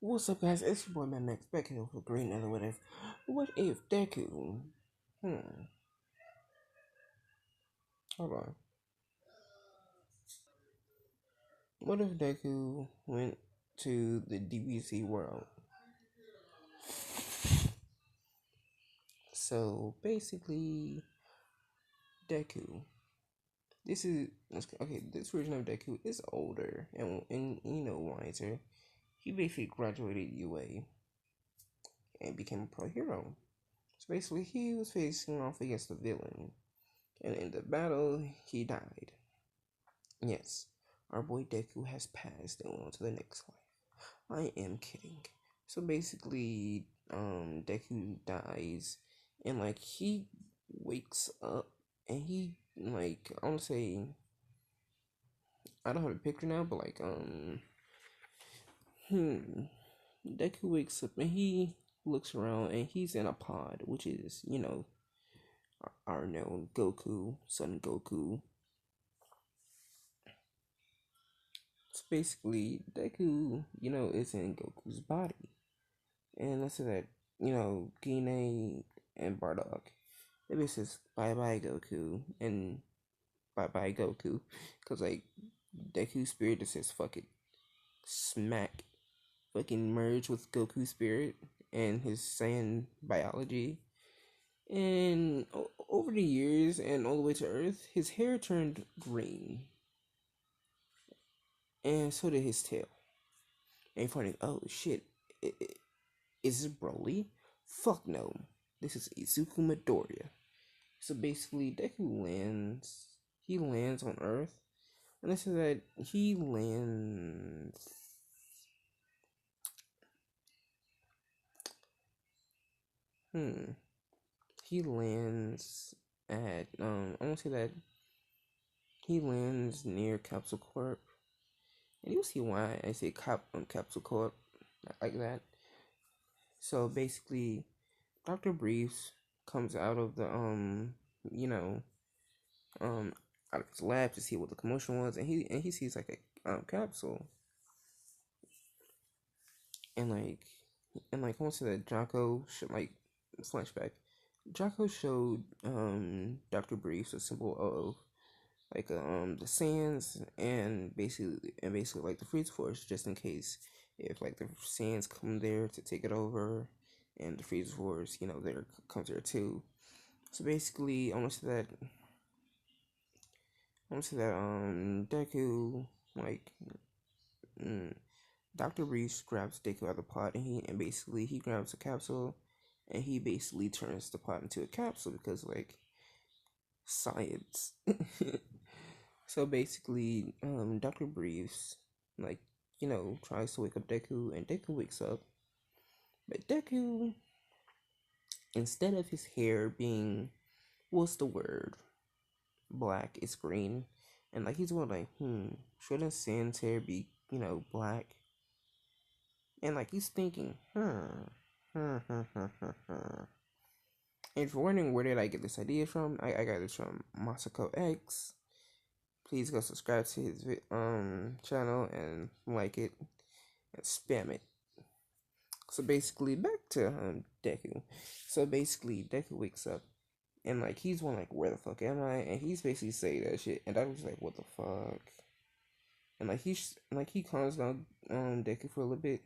What's up, guys? It's your boy, man, Max, back here with a great another What if Deku? Hmm. Hold on. What if Deku went to the DBZ world? So basically, Deku. This is okay. This version of Deku is older and wiser. He basically graduated UA and became a pro hero. So basically, he was facing off against the villain, and in the battle, he died. Yes, our boy Deku has passed and went on to the next life. I am kidding. So basically, Deku dies, and like he wakes up, and he like I want to say I don't have a picture now, but like Deku wakes up and he looks around and he's in a pod, which is our known Goku, Son Goku. So basically, Deku, is in Goku's body. And let's say that, Gine and Bardock, they basically says bye bye Goku and bye bye Goku. Because, like, Deku's spirit just says fuck it. Smack. Fucking merge with Goku's spirit and his Saiyan biology. And over the years and all the way to Earth, his hair turned green. And so did his tail. And you're finding, oh shit, is this Broly? Fuck no. This is Izuku Midoriya. So basically, he lands on Earth, and I said that hmm, he lands at, I want to say that he lands near Capsule Corp, and you'll see why I say Capsule Corp like that. So basically, Dr. Briefs comes out of the, you know, out of his lab to see what the commotion was, and he sees like a capsule, and I want to say that Jocko should like flashback. Jocko showed Dr. Briefs a symbol of like the sands and basically like the freeze force, just in case if like the sands come there to take it over, and the freeze force there comes there too. So basically, Deku, like, mm, Dr. Reese grabs Deku out of the pot, and he grabs a capsule, and he basically turns the pot into a capsule because like science. So basically, Dr. Briefs like tries to wake up Deku, and Deku wakes up, but Deku, instead of his hair being, what's the word, black, it's green, and like he's going like, shouldn't Sans hair be black? And like he's thinking, And if you're wondering where did I get this idea from, I got this from Masako X. Please go subscribe to his channel and like it and spam it. So basically, back to Deku. So basically, Deku wakes up and like he's one like, where the fuck am I? And he's basically saying that shit, and I was like, what the fuck? And like he calms down Deku for a little bit,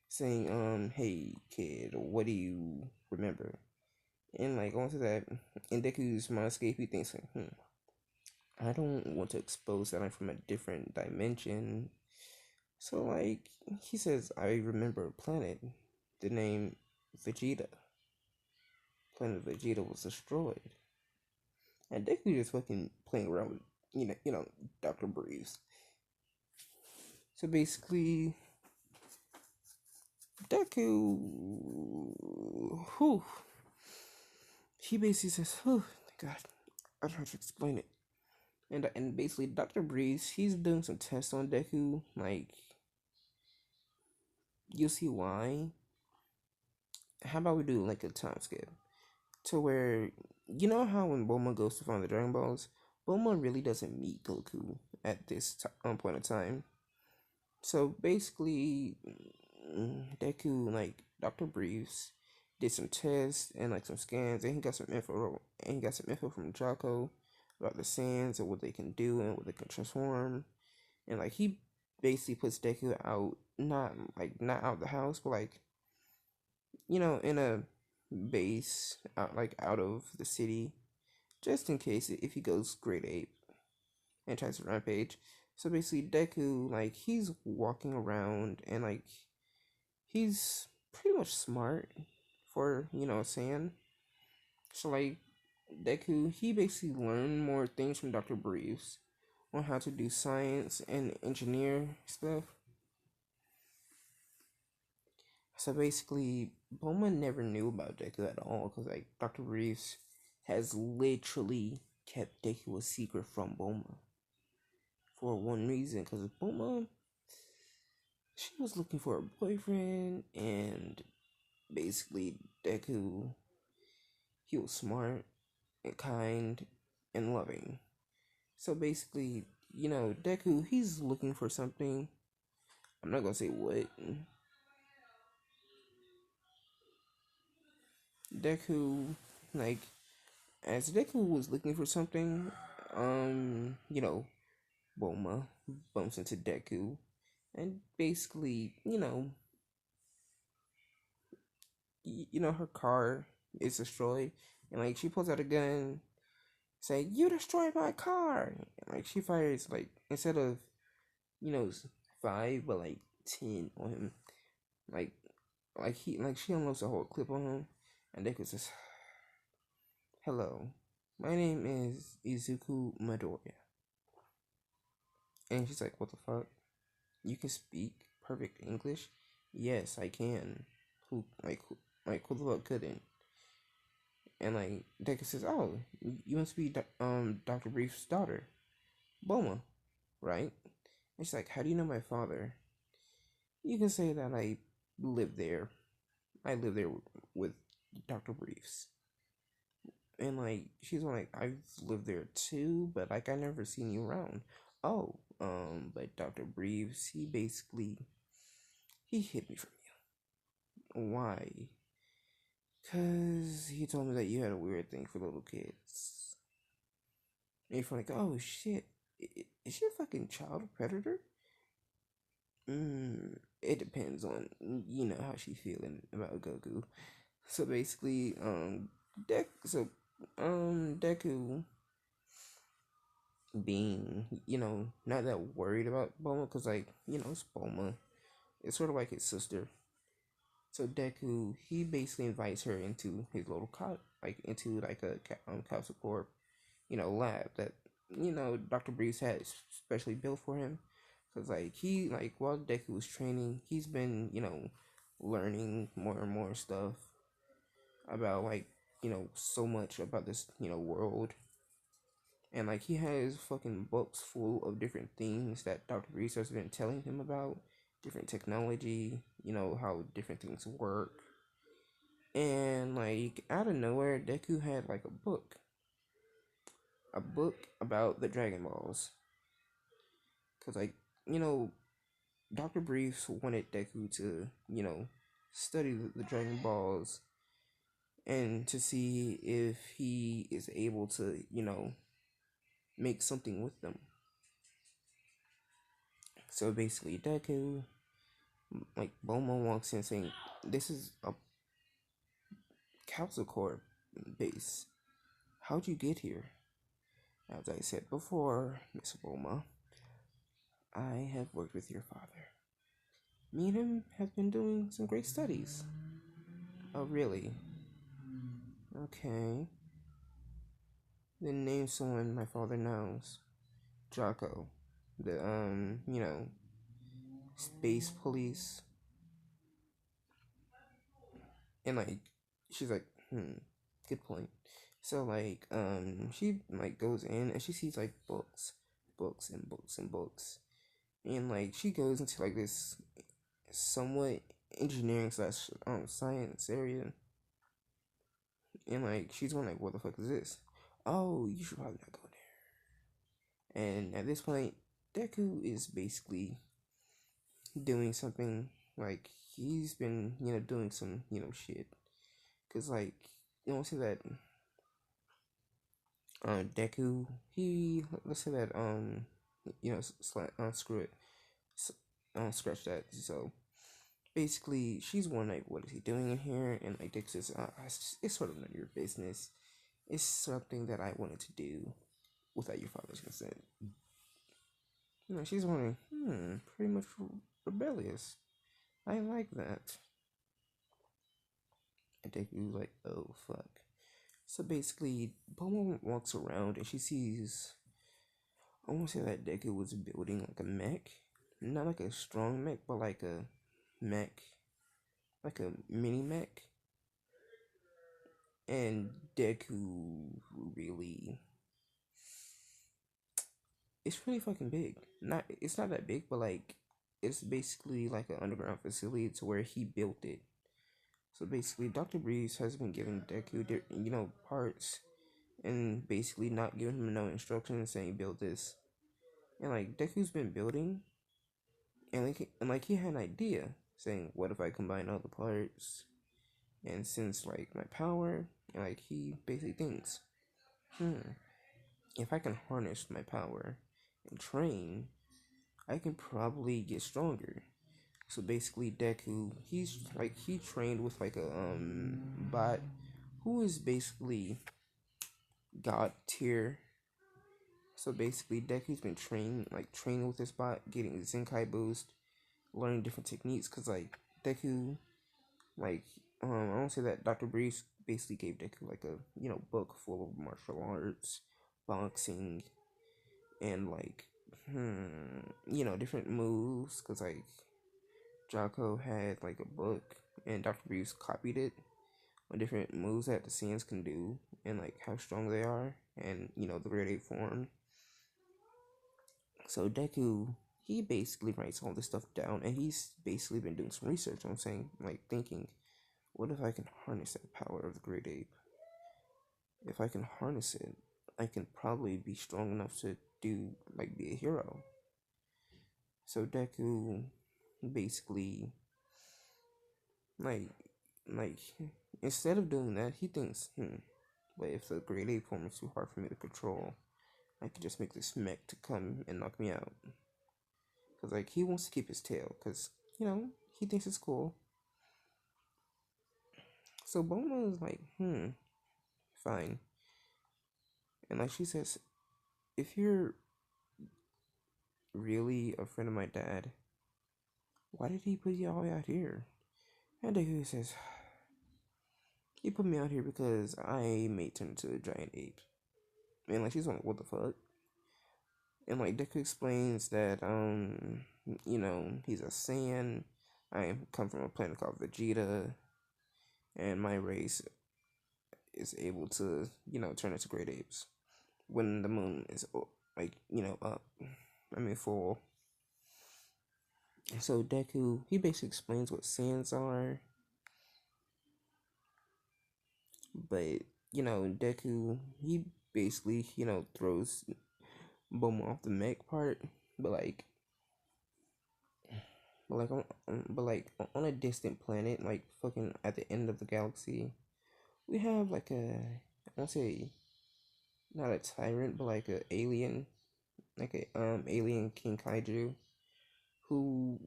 saying hey kid, what do you remember? And like onto that, in Deku's mindscape, he thinks like, I don't want to expose that I'm from a different dimension. So like he says, I remember a planet, the name Vegeta. Planet Vegeta was destroyed, and Deku just fucking playing around with Dr. Breeze. So basically, Deku, whew, he basically says, "Oh God, I don't have to explain it." And basically, Dr. Breeze, he's doing some tests on Deku. Like, you'll see why. How about we do like a time skip to where how when Bulma goes to find the Dragon Balls, Bulma really doesn't meet Goku at this point in time. So basically, Deku, like Dr. Briefs, did some tests and like some scans, and he got some info. And he got some info from Jocko about the sands and what they can do and what they can transform. And like he basically puts Deku out, not out the house, but like in a base out like out of the city, just in case if he goes grade 8 and tries to rampage. So basically, Deku, like, he's walking around and, like, he's pretty much smart for, Saiyan. So, like, Deku, he basically learned more things from Dr. Briefs on how to do science and engineer stuff. So basically, Bulma never knew about Deku at all because, like, Dr. Briefs has literally kept Deku a secret from Bulma for one reason, because Bulma, she was looking for a boyfriend, and basically Deku, he was smart and kind and loving. So basically, Deku, he's looking for something. I'm not gonna say what. Deku, like, as Deku was looking for something, Bulma bumps into Deku, and basically, her car is destroyed, and like she pulls out a gun, say, "You destroyed my car!" And, like she fires like instead of 5, but like 10 on him, like she unloads a whole clip on him, and Deku says, "Hello, my name is Izuku Midoriya," and she's like, "What the fuck? You can speak perfect English?" "Yes, I can. Who the fuck couldn't?" And like Deku says, "Oh, you must be Dr. Brief's daughter, Bulma, right?" And she's like, "How do you know my father?" "You can say that I live there. I live there with Dr. Briefs." And like she's like, "I've lived there too, but like I never seen you around." "Oh, but Dr. Briefs, he hid me from you." "Why?" "Cause he told me that you had a weird thing for little kids." And you're like, "Oh shit, is she a fucking child predator?" It depends on how she's feeling about Goku. So basically, Deku being not that worried about Bulma, because like it's Bulma. It's sort of like his sister. So Deku, he basically invites her into his little into like a capsule corp, lab that Dr. Breeze had specially built for him. Cause like while Deku was training, he's been learning more and more stuff about so much about this world, and like he has fucking books full of different things that Dr. Breeze has been telling him about different technology, how different things work. And like out of nowhere, Deku had like a book about the Dragon Balls, cause like you know Dr. Briefs wanted Deku to study the Dragon Balls and to see if he is able to make something with them. So basically, Deku, like Bulma walks in saying, "This is a Capsule Corp base. How'd you get here?" "As I said before, Miss Bulma, I have worked with your father. Me and him have been doing some great studies." "Oh, really? Okay. Then name someone my father knows." "Jocko, the space police." And like she's like, good point. So like she like goes in and she sees like books and books and books. And like she goes into like this somewhat engineering slash science area, and like she's going like, "What the fuck is this?" "Oh, you should probably not go there." And at this point, Deku is basically doing something like he's been doing some shit. Cause like see that Deku, he let's say that screw it, scratch that. So basically, she's one like, what is he doing in here? And like Dick says, it's sort of none of your business. It's something that I wanted to do without your father's consent. She's wondering, pretty much rebellious. I like that. And Deku's like, oh fuck. So basically, Bulma walks around and she sees, I want to say that Deku was building like a mech. Not like a strong mech, but like a mech. Like a mini mech. And Deku really, it's really fucking big. It's not that big, but like, it's basically like an underground facility to where he built it. So basically, Dr. Breeze has been giving Deku, parts, and basically not giving him no instructions, saying build this. And like Deku's been building, and he had an idea, saying, what if I combine all the parts, and since like my power, and like he basically thinks, if I can harness my power and train, I can probably get stronger. So basically, Deku, he trained with like a bot who is basically god tier. So basically, Deku's been training with this bot, getting Zenkai boost, learning different techniques. Cause like Deku, like I don't say that Dr. Breeze basically gave Deku like a book full of martial arts, boxing, and like different moves. Cause like Jocko had like a book, and Dr. Breeze copied it on different moves that the Saiyans can do, and like how strong they are, and the grade 8 form. So Deku, he basically writes all this stuff down, and he's basically been doing some research on saying, like thinking, what if I can harness that power of the grade 8? If I can harness it, I can probably be strong enough to be a hero. So Deku basically like like instead of doing that, he thinks, but if the grade 8 form is too hard for me to control, I could just make this mech to come and knock me out. Cause like he wants to keep his tail, cause he thinks it's cool. So Bulma is like, fine. And like she says, if you're really a friend of my dad, why did he put you all out here? And Deku says, he put me out here because I made turn into a giant ape. And like she's like, what the fuck? And like Deku explains that he's a Saiyan. I come from a planet called Vegeta, and my race is able to turn into great apes when the moon is up. I mean full. So Deku, he basically explains what Saiyans are, but Deku, he basically throws Bulma off the mech part, but like on a distant planet, like fucking at the end of the galaxy, we have like I won't say not a tyrant, but like a alien, like a alien King Kaiju, who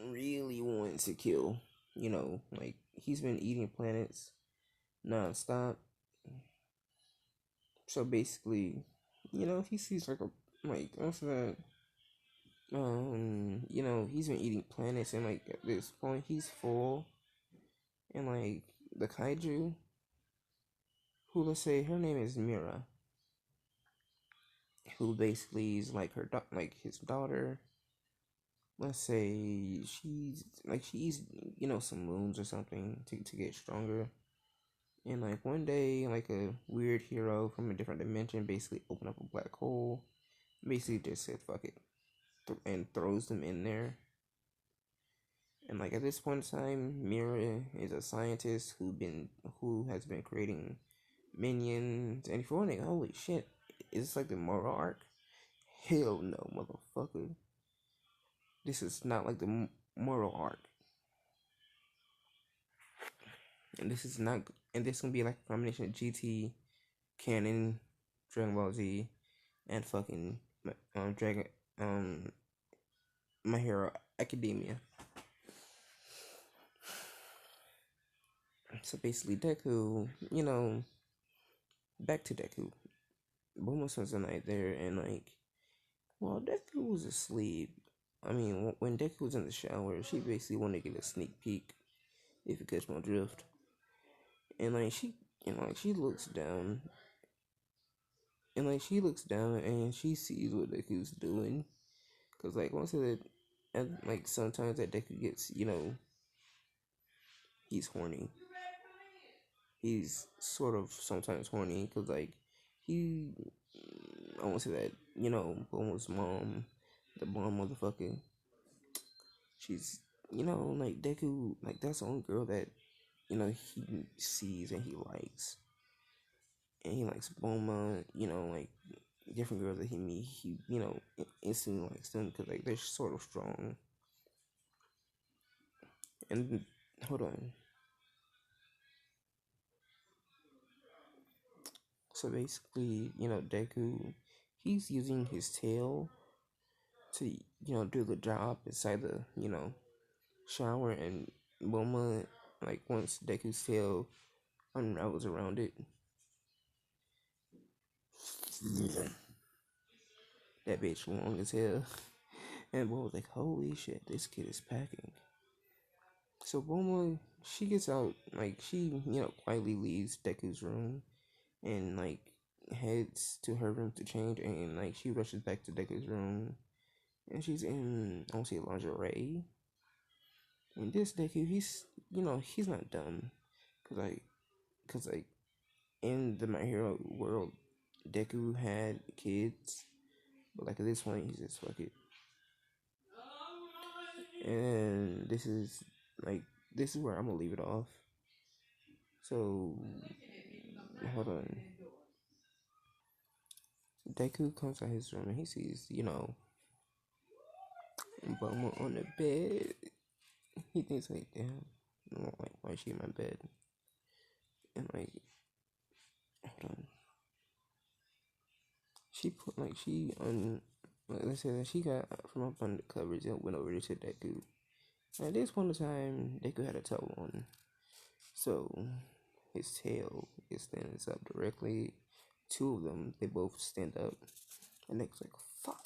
really wants to kill. Like he's been eating planets nonstop. So basically, he sees like a what's that? He's been eating planets, and like at this point he's full, and like the kaiju, who let's say her name is Mira, who basically is like like his daughter. Let's say she eats some moons or something to get stronger. And like one day, like a weird hero from a different dimension basically opened up a black hole, basically just said fuck it, and throws them in there. And like at this point in time, Mira is a scientist who has been creating minions. And if you're wondering, holy shit, is this like the Moro arc? Hell no, motherfucker. This is not like the moral arc, and this is not, and this gonna be like a combination of GT, Canon, Dragon Ball Z, and fucking Dragon My Hero Academia. So basically, Deku, back to Deku. Bulma spends the night there, and like, while Deku was asleep, I mean, when Deku was in the shower, she basically wanted to get a sneak peek, if you catch my drift. And like, she looks down, and she sees what Deku's doing. Cause like, once that, and like sometimes that Deku gets, he's horny. He's sort of sometimes horny, cause like, he, I won't say that, Bulma's mom, the bomb motherfucker. She's, like Deku, like that's the only girl that, he sees and he likes. And he likes Bulma, like different girls that he meet, he, instantly likes them because like they're sort of strong. And hold on. So basically, Deku, he's using his tail to, do the job inside the, shower, and Bulma, like once Deku's tail unravels around it, that bitch long as hell. And Bulma's like, holy shit, this kid is packing. So Bulma, she gets out, like she, quietly leaves Deku's room and like heads to her room to change, and like she rushes back to Deku's room, and she's in, I won't say lingerie. And this Deku, he's not dumb, cause like in the My Hero world, Deku had kids, but like at this point, he's just fuck it. And this is where I'm gonna leave it off. So hold on. Deku comes out his room and he sees, Bulma on the bed. He thinks like, damn, like why is she in my bed? And like, hold on. She put like she on. Like, let's say that she got from up under the covers and went over to Deku. At this point in time, Deku had a toe on, so his tail is stands up directly. Two of them, they both stand up, and Deku's like, fuck.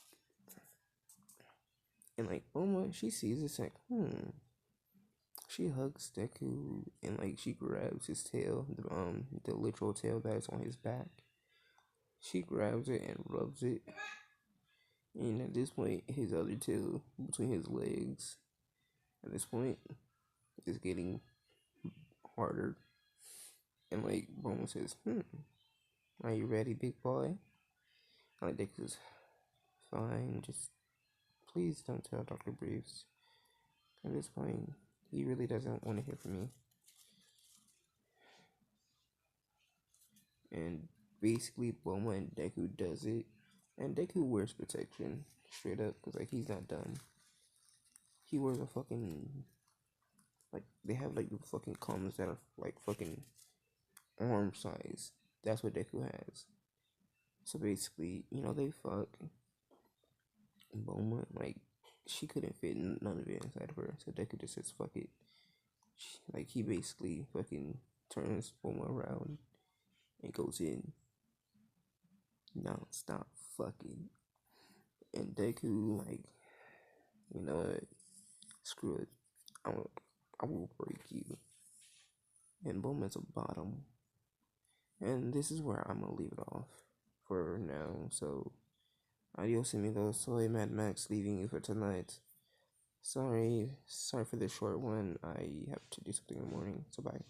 And like Bulma, she sees this like, She hugs Deku and like she grabs his tail, the literal tail that's on his back. She grabs it and rubs it. And at this point, his other tail between his legs, at this point, is getting harder. And like Bulma says, are you ready, big boy? And like Deku says, fine, just please don't tell Dr. Briefs. At this point, he really doesn't want to hear from me. And basically, Bulma and Deku does it. And Deku wears protection, straight up, because like he's not dumb. He wears a fucking, like, they have like the fucking condoms that are like fucking arm size. That's what Deku has. So basically, they fuck. Bulma, like, she couldn't fit none of it inside of her. So Deku just says, fuck it. Like, he basically fucking turns Bulma around and goes in. Non-stop fucking. And Deku, like, you know what? Screw it. I will break you. And Bulma's a bottom. And this is where I'm gonna leave it off for now. So, adios amigos. Soy Mad Max leaving you for tonight. Sorry for the short one. I have to do something in the morning. So bye.